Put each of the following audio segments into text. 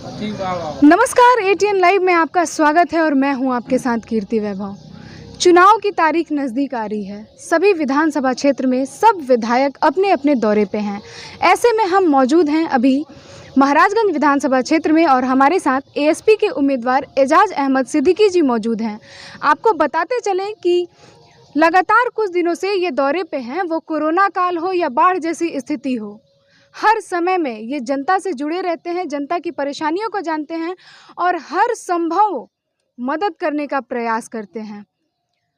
नमस्कार, ATN live में आपका स्वागत है और मैं हूं आपके साथ कीर्ति वैभव। चुनाव की तारीख नज़दीक आ रही है। सभी विधानसभा क्षेत्र में सब विधायक अपने अपने दौरे पे हैं। ऐसे में हम मौजूद हैं अभी महाराजगंज विधानसभा क्षेत्र में और हमारे साथ एएसपी के उम्मीदवार एजाज अहमद सिद्दीकी जी मौजूद हैं। आपको बताते चलें कि लगातार कुछ दिनों से ये दौरे पे हैं, वो कोरोना काल हो या बाढ़ जैसी स्थिति हो, हर समय में ये जनता से जुड़े रहते हैं, जनता की परेशानियों को जानते हैं और हर संभव मदद करने का प्रयास करते हैं।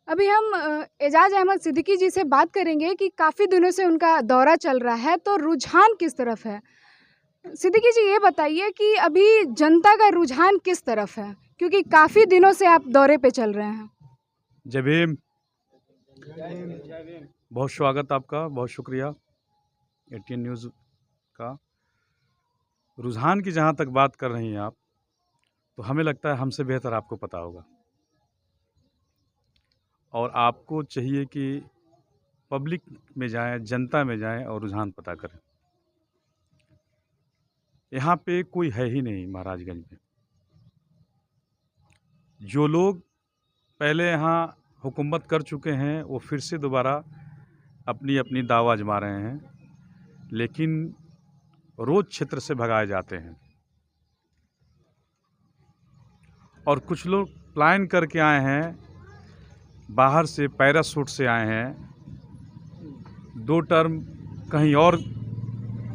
अभी हम एजाज अहमद सिद्दीकी जी से बात करेंगे कि काफ़ी दिनों से उनका दौरा चल रहा है, तो रुझान किस तरफ है। सिद्दीकी जी, ये बताइए कि अभी जनता का रुझान किस तरफ है, क्योंकि काफ़ी दिनों से आप दौरे पे चल रहे हैं। जय भीम। बहुत स्वागत आपका, बहुत शुक्रिया एटीएन न्यूज़ का। रुझान की जहाँ तक बात कर रही हैं आप, तो हमें लगता है हमसे बेहतर आपको पता होगा और आपको चाहिए कि पब्लिक में जाएं, जनता में जाएं और रुझान पता करें। यहाँ पे कोई है ही नहीं महाराजगंज में। जो लोग पहले यहाँ हुकूमत कर चुके हैं वो फिर से दोबारा अपनी अपनी दाव आजमा रहे हैं, लेकिन रोज क्षेत्र से भगाए जाते हैं। और कुछ लोग प्लान करके आए हैं, बाहर से पैराशूट से आए हैं, 2 टर्म कहीं और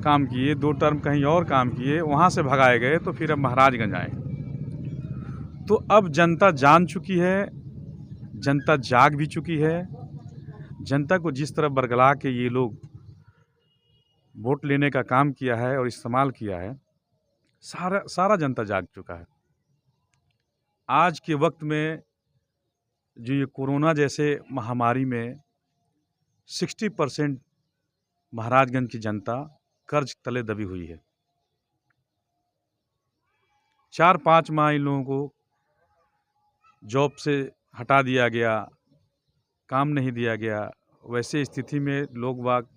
काम किए, 2 टर्म कहीं और काम किए, वहाँ से भगाए गए तो फिर अब महाराजगंज आए। तो अब जनता जान चुकी है, जनता जाग भी चुकी है। जनता को जिस तरह बरगला के ये लोग वोट लेने का काम किया है और इस्तेमाल किया है, सारा जनता जाग चुका है। आज के वक्त में जो ये कोरोना जैसे महामारी में 60% महाराजगंज की जनता कर्ज तले दबी हुई है। 4-5 माह इन लोगों को जॉब से हटा दिया गया, काम नहीं दिया गया। वैसे स्थिति में लोग बाग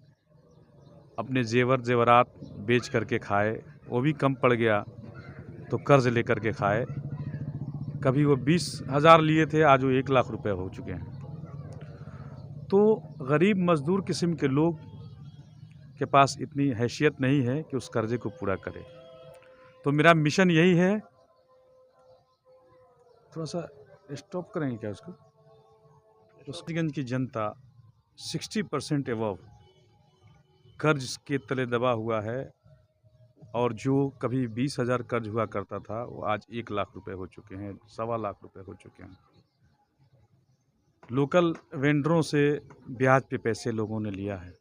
अपने जेवरात बेच करके खाए, वो भी कम पड़ गया तो कर्ज लेकर के खाए। कभी वो 20,000 लिए थे, आज वो 1 लाख रुपए हो चुके हैं। तो गरीब मजदूर किस्म के लोग के पास इतनी हैसियत नहीं है कि उस कर्जे को पूरा करे। तो मेरा मिशन यही है, थोड़ा सा स्टॉप करेंगे क्या उसको। महाराजगंज की जनता 60% एबव कर्ज के तले दबा हुआ है और जो कभी 20,000 कर्ज हुआ करता था वो आज 1 लाख रुपए हो चुके हैं, 1.25 लाख रुपए हो चुके हैं। लोकल वेंडरों से ब्याज पे पैसे लोगों ने लिया है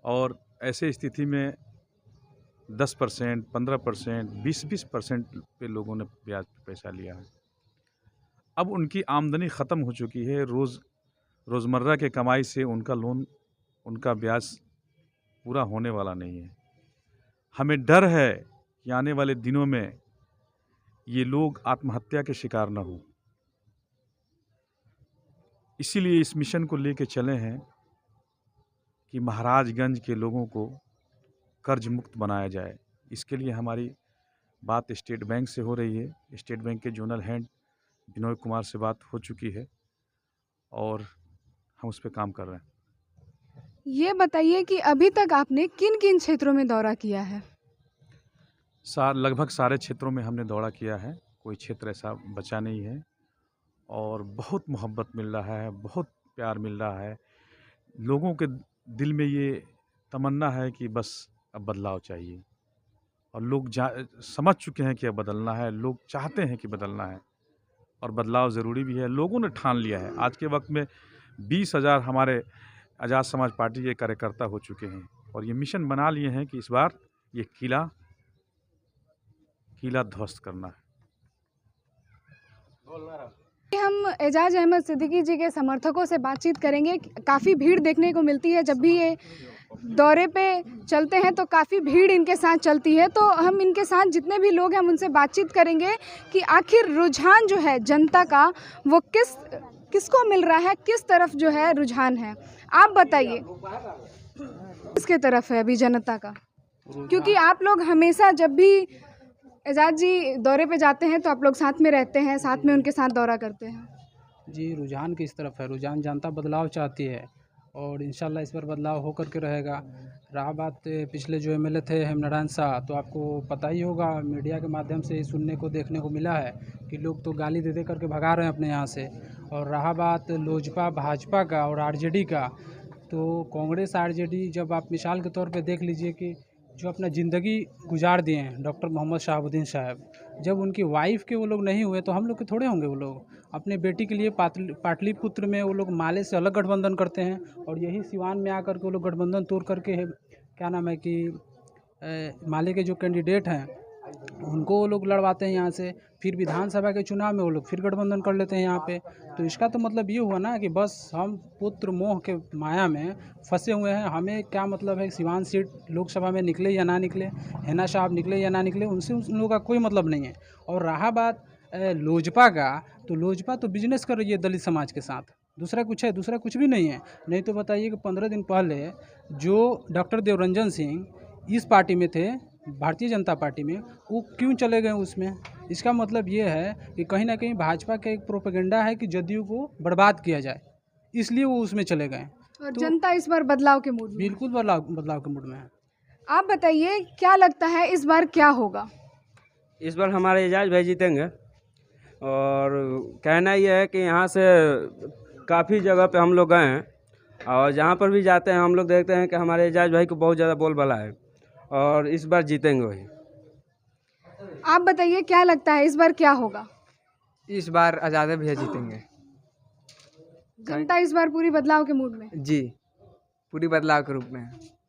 और ऐसे स्थिति में 10%, 15%, 20% पे लोगों ने ब्याज पे पैसा लिया है। अब उनकी आमदनी ख़त्म हो चुकी है, रोज़मर्रा के कमाई से उनका लोन, उनका ब्याज पूरा होने वाला नहीं है। हमें डर है कि आने वाले दिनों में ये लोग आत्महत्या के शिकार न हो। इसीलिए इस मिशन को लेके चले हैं कि महाराजगंज के लोगों को कर्ज मुक्त बनाया जाए। इसके लिए हमारी बात स्टेट बैंक से हो रही है। स्टेट बैंक के जोनल हेड विनोद कुमार से बात हो चुकी है और हम उस पर काम कर रहे हैं। ये बताइए कि अभी तक आपने किन किन क्षेत्रों में दौरा किया है। लगभग सारे क्षेत्रों में हमने दौरा किया है, कोई क्षेत्र ऐसा बचा नहीं है और बहुत मोहब्बत मिल रहा है, बहुत प्यार मिल रहा है। लोगों के दिल में ये तमन्ना है कि बस अब बदलाव चाहिए और लोग समझ चुके हैं कि अब बदलना है, लोग चाहते हैं कि बदलना है और बदलाव ज़रूरी भी है। लोगों ने ठान लिया है। आज के वक्त में 20,000 हमारे आज़ाद समाज पार्टी के कार्यकर्ता हो चुके हैं और ये मिशन बना लिए हैं कि इस बार ये किला ध्वस्त करना है। हम एजाज अहमद सिद्दीकी जी के समर्थकों से बातचीत करेंगे। काफ़ी भीड़ देखने को मिलती है, जब भी ये दौरे पे चलते हैं तो काफ़ी भीड़ इनके साथ चलती है। तो हम इनके साथ जितने भी लोग हैं हम उनसे बातचीत करेंगे कि आखिर रुझान जो है जनता का वो किसको मिल रहा है, किस तरफ जो है रुझान है। आप बताइए किसके तरफ है अभी जनता का, क्योंकि आप लोग हमेशा जब भी एजाज जी दौरे पे जाते हैं तो आप लोग साथ में रहते हैं, साथ में उनके साथ दौरा करते हैं। जी, रुझान किस तरफ है? रुझान जनता बदलाव चाहती है और इंशाल्लाह इस बार बदलाव हो कर के रहेगा। रहा बात पिछले जो एमएलए थे हेमनारायण शाह, तो आपको पता ही होगा, मीडिया के माध्यम से सुनने को देखने को मिला है कि लोग तो गाली दे दे करके भगा रहे हैं अपने यहाँ से। और रहा बात लोजपा भाजपा का और आरजेडी का, तो कांग्रेस आरजेडी जब आप मिसाल के तौर पे देख लीजिए कि जो अपना ज़िंदगी गुजार दिए हैं डॉक्टर मोहम्मद शहाबुद्दीन साहब, जब उनकी वाइफ के वो लोग नहीं हुए तो हम लोग के थोड़े होंगे वो लोग। अपने बेटी के लिए पाटलिपुत्र में वो लोग माले से अलग गठबंधन करते हैं और यही सिवान में आकर के वो लोग गठबंधन तोड़ करके क्या नाम है कि माले के जो कैंडिडेट हैं उनको वो लोग लड़वाते हैं यहाँ से। फिर विधानसभा के चुनाव में वो लोग फिर गठबंधन कर लेते हैं यहाँ पे। तो इसका तो मतलब ये हुआ ना कि बस हम पुत्र मोह के माया में फंसे हुए हैं। हमें क्या मतलब है सिवान सीट लोकसभा में निकले या ना निकले, हैना साहब निकले या ना निकले, उनसे उन लोगों का कोई मतलब नहीं है। और रहा बात लोजपा का, तो लोजपा तो बिजनेस कर रही है दलित समाज के साथ, दूसरा कुछ है? दूसरा कुछ भी नहीं है। नहीं तो बताइए कि 15 दिन पहले जो डॉक्टर देवरंजन सिंह इस पार्टी में थे, भारतीय जनता पार्टी में, वो क्यों चले गए उसमें? इसका मतलब ये है कि कहीं ना कहीं भाजपा का एक प्रोपेगेंडा है कि जदयू को बर्बाद किया जाए, इसलिए वो उसमें चले गए। और तो जनता इस बार बदलाव के मूड में है। बिल्कुल बदलाव के मूड में है। आप बताइए क्या लगता है इस बार क्या होगा? इस बार हमारे एजाज भाई जीतेंगे और कहना यह है कि यहाँ से काफ़ी जगह पे हम लोग गए हैं और जहाँ पर भी जाते हैं हम लोग देखते हैं कि हमारे एजाज भाई को बहुत ज़्यादा बोलबाला है और इस बार जीतेंगे वही। आप बताइए क्या लगता है इस बार क्या होगा? इस बार आज़ाद भैया जीतेंगे जनता इस बार पूरी बदलाव के मूड में है। जी, पूरी बदलाव के रूप में है।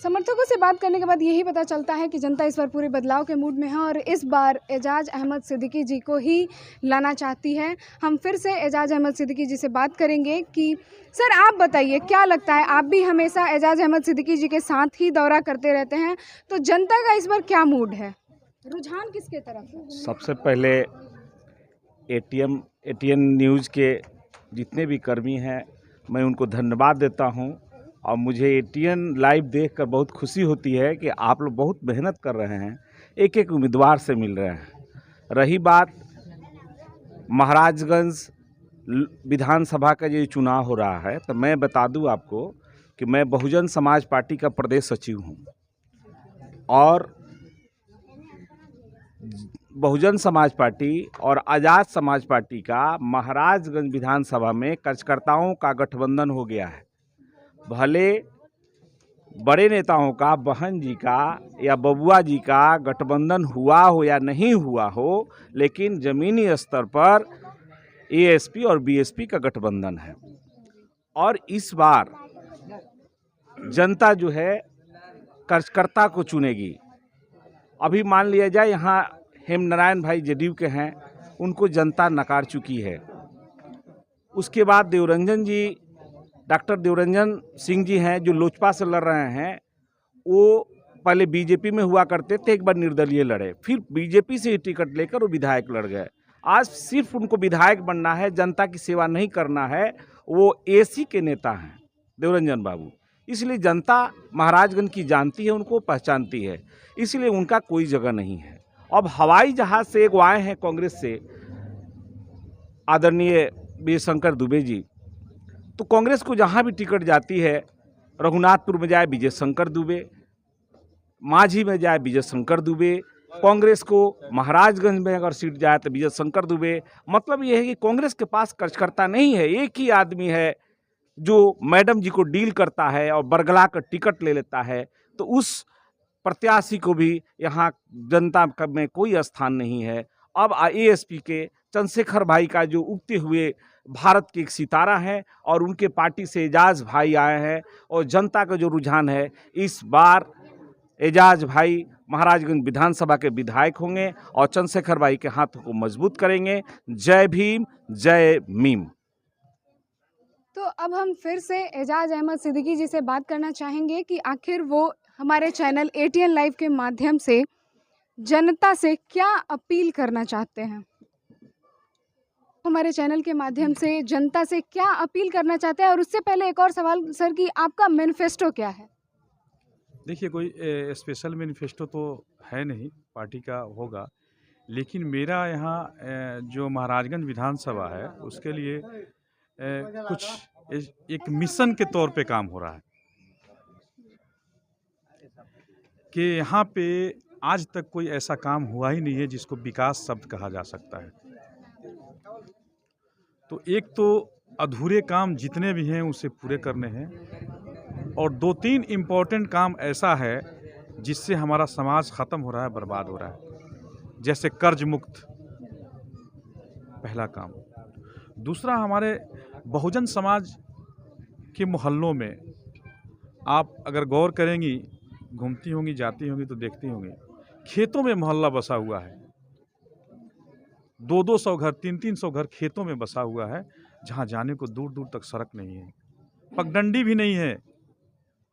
समर्थकों से बात करने के बाद यही पता चलता है कि जनता इस बार पूरे बदलाव के मूड में है और इस बार एजाज अहमद सिद्दीकी जी को ही लाना चाहती है। हम फिर से एजाज अहमद सिद्दीकी जी से बात करेंगे कि सर आप बताइए क्या लगता है, आप भी हमेशा एजाज अहमद सिद्दीकी जी के साथ ही दौरा करते रहते हैं, तो जनता का इस बार क्या मूड है, रुझान किसके तरफ है? सबसे पहले एटीएन न्यूज़ के जितने भी कर्मी हैं मैं उनको धन्यवाद देता हूं और मुझे एटीएन लाइव देखकर बहुत खुशी होती है कि आप लोग बहुत मेहनत कर रहे हैं, एक एक उम्मीदवार से मिल रहे हैं। रही बात महाराजगंज विधानसभा का जो चुनाव हो रहा है, तो मैं बता दूं आपको कि मैं बहुजन समाज पार्टी का प्रदेश सचिव हूं और बहुजन समाज पार्टी और आज़ाद समाज पार्टी का महाराजगंज विधानसभा में कार्यकर्ताओं का गठबंधन हो गया है। भले बड़े नेताओं का, बहन जी का या बबुआ जी का गठबंधन हुआ हो या नहीं हुआ हो, लेकिन ज़मीनी स्तर पर एएसपी और बीएसपी का गठबंधन है। और इस बार जनता जो है कार्यकर्ता को चुनेगी। अभी मान लिया जाए यहाँ हेमनारायण भाई जदयू के हैं, उनको जनता नकार चुकी है। उसके बाद देवरंजन जी, डॉक्टर देवरंजन सिंह जी हैं जो लोजपा से लड़ रहे हैं, वो पहले बीजेपी में हुआ करते थे, एक बार निर्दलीय लड़े, फिर बीजेपी से ही टिकट लेकर वो विधायक लड़ गए। आज सिर्फ उनको विधायक बनना है, जनता की सेवा नहीं करना है। वो एसी के नेता हैं देवरंजन बाबू, इसलिए जनता महाराजगंज की जानती है, उनको पहचानती है, इसलिए उनका कोई जगह नहीं है। अब हवाई जहाज़ से एक आए हैं कांग्रेस से आदरणीय वीर शंकर दुबे जी, तो कांग्रेस को जहाँ भी टिकट जाती है, रघुनाथपुर में जाए विजय शंकर दुबे, माझी में जाए विजय शंकर दुबे, कांग्रेस को महाराजगंज में अगर सीट जाए तो विजय शंकर दुबे। मतलब ये है कि कांग्रेस के पास कार्यकर्ता नहीं है, एक ही आदमी है जो मैडम जी को डील करता है और बरगला कर टिकट ले लेता है। तो उस प्रत्याशी को भी यहाँ जनता में कोई स्थान नहीं है। अब एएसपी के चंद्रशेखर भाई का जो उगते हुए भारत के एक सितारा हैं और उनके पार्टी से एजाज भाई आए हैं और जनता का जो रुझान है, इस बार एजाज भाई महाराजगंज विधानसभा के विधायक होंगे और चंद्रशेखर भाई के हाथों को मजबूत करेंगे। जय भीम, जय मीम। तो अब हम फिर से एजाज अहमद सिद्दीकी जी से बात करना चाहेंगे कि आखिर वो हमारे चैनल एटीएन लाइव के माध्यम से जनता से क्या अपील करना चाहते हैं। हमारे चैनल के माध्यम से जनता से क्या अपील करना चाहते हैं, और उससे पहले एक और सवाल सर कि आपका मैनिफेस्टो क्या है? देखिए, कोई स्पेशल मैनिफेस्टो तो है नहीं, पार्टी का होगा। लेकिन मेरा यहाँ जो महाराजगंज विधानसभा है, उसके लिए कुछ एक मिशन के तौर पे काम हो रहा है कि यहाँ पे आज तक कोई ऐसा काम हुआ ही नहीं है जिसको विकास शब्द कहा जा सकता है। तो एक तो अधूरे काम जितने भी हैं उसे पूरे करने हैं, और 2-3 इम्पोर्टेंट काम ऐसा है जिससे हमारा समाज ख़त्म हो रहा है, बर्बाद हो रहा है। जैसे कर्ज मुक्त, पहला काम। दूसरा, हमारे बहुजन समाज के मोहल्लों में आप अगर गौर करेंगी, घूमती होंगी, जाती होंगी तो देखती होंगी, खेतों में मोहल्ला बसा हुआ है। 200-200 घर, 300-300 घर खेतों में बसा हुआ है, जहाँ जाने को दूर दूर तक सड़क नहीं है, पगडंडी भी नहीं है।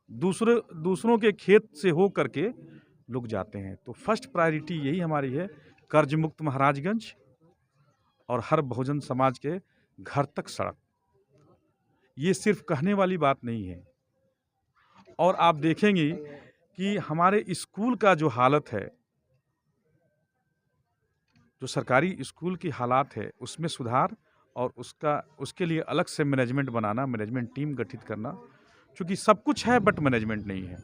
दूसरों के खेत से हो करके लोग जाते हैं। तो फर्स्ट प्रायोरिटी यही हमारी है, कर्ज मुक्त महाराजगंज और हर बहुजन समाज के घर तक सड़क। ये सिर्फ कहने वाली बात नहीं है। और आप देखेंगे कि हमारे स्कूल का जो हालत है, जो सरकारी स्कूल की हालात है, उसमें सुधार और उसके लिए अलग से मैनेजमेंट बनाना, मैनेजमेंट टीम गठित करना। क्योंकि सब कुछ है बट मैनेजमेंट नहीं है।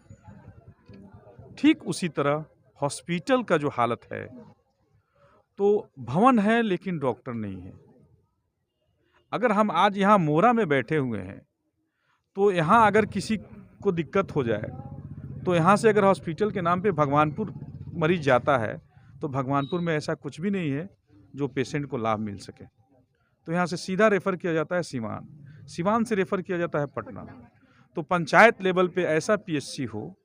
ठीक उसी तरह हॉस्पिटल का जो हालत है, तो भवन है लेकिन डॉक्टर नहीं है। अगर हम आज यहाँ मोरा में बैठे हुए हैं, तो यहाँ अगर किसी को दिक्कत हो जाए, तो यहाँ से अगर हॉस्पिटल के नाम पे भगवानपुर मरीज जाता है, तो भगवानपुर में ऐसा कुछ भी नहीं है जो पेशेंट को लाभ मिल सके। तो यहाँ से सीधा रेफ़र किया जाता है सिवान, सिवान से रेफ़र किया जाता है पटना। तो पंचायत लेवल पे ऐसा पीएचसी हो,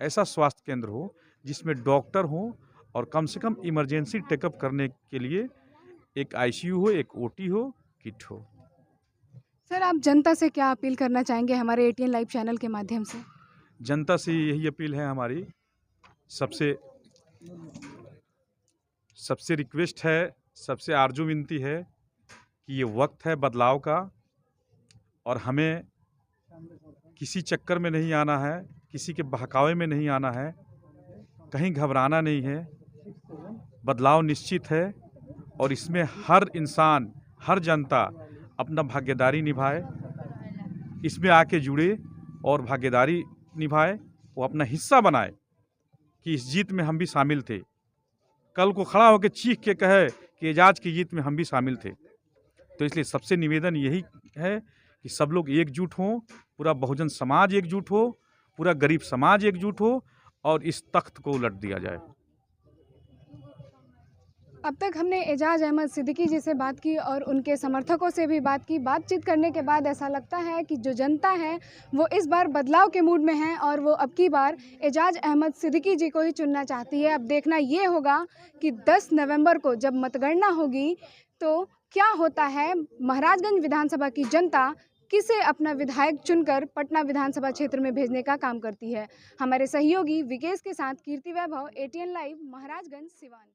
ऐसा स्वास्थ्य केंद्र हो जिसमें डॉक्टर हो, और कम से कम इमरजेंसी टेकअप करने के लिए एक आईसीयू हो, एक ओटी हो, किट हो। सर, आप जनता से क्या अपील करना चाहेंगे हमारे एटीएन लाइव चैनल के माध्यम से? जनता से यही अपील है हमारी, सबसे रिक्वेस्ट है, सबसे आरजू विनती है कि ये वक्त है बदलाव का, और हमें किसी चक्कर में नहीं आना है, किसी के बहकावे में नहीं आना है, कहीं घबराना नहीं है। बदलाव निश्चित है, और इसमें हर इंसान, हर जनता अपना भागीदारी निभाए, इसमें आके जुड़े और भागीदारी निभाए, वो अपना हिस्सा बनाए कि इस जीत में हम भी शामिल थे। कल को खड़ा होकर चीख के कहे कि एजाज की जीत में हम भी शामिल थे। तो इसलिए सबसे निवेदन यही है कि सब लोग एकजुट हों, पूरा बहुजन समाज एकजुट हो, पूरा गरीब समाज एकजुट हो, और इस तख्त को उलट दिया जाए। अब तक हमने एजाज अहमद सिद्दीकी जी से बात की और उनके समर्थकों से भी बात की। बातचीत करने के बाद ऐसा लगता है कि जो जनता है वो इस बार बदलाव के मूड में है, और वो अब की बार एजाज अहमद सिद्दीकी जी को ही चुनना चाहती है। अब देखना ये होगा कि 10 नवंबर को जब मतगणना होगी तो क्या होता है, महाराजगंज विधानसभा की जनता किसे अपना विधायक चुनकर पटना विधानसभा क्षेत्र में भेजने का काम करती है। हमारे सहयोगी विकेश के साथ कीर्ति वैभव, एटीएन लाइव, महाराजगंज, सिवान।